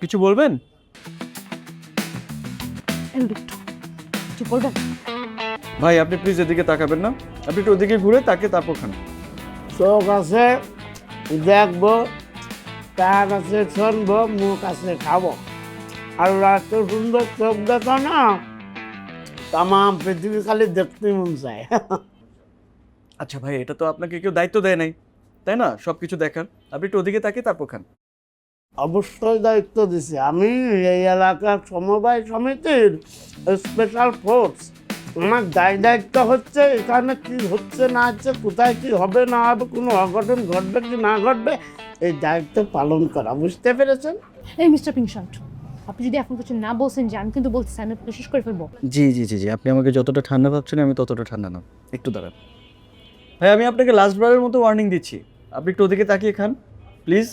কিছু বলবেন? কিছু বলবেন? ভাই আপনি প্লিজ এদিকে তাকাবেন না, আপনি একটু ওদিকে ঘুরে তাকে তারপর খান। চোখ আছে দেখবো, কান আছে শুনবো, মুখ আছে খাবো। আর এত সুন্দর চোখ দেখো না, তাম পৃথিবী খালি দেখতে মন চায়। আচ্ছা ভাই, এটা তো আপনাকে কেউ দায়িত্ব দেয় নাই, তাই না, সবকিছু দেখার? আপনি একটু ওদিকে তাকিয়ে তারপর খান। অবশ্যই দায়িত্ব দিছি আমি, এই এলাকার সমবায় সমিতির স্পেশাল ফোর্স। আমার দায়িত্ব হচ্ছে এখানে কি হচ্ছে না হচ্ছে, কোথায় কি হবে না হবে, কোনো অঘটন ঘটবে কি না ঘটবে, এই দায়িত্ব পালন করা। বুঝতে পেরেছেন? এই মিস্টার পিংশার্ট, আপনি যদি এখন কিছু না বলছেন যে আমি কিন্তু বলতে চাই না, শেষ করে ফেলবো। জি জি জি জি, আপনি আমাকে যতটা ঠান্ডা ভাবছেন আমি ততটা ঠান্ডা না। একটু দাঁড়ান ভাই, আমি আপনাকে লাস্ট বারের মতো ওয়ার্নিং দিচ্ছি, আপনি একটু ওদিকে তাকিয়ে খান প্লিজ।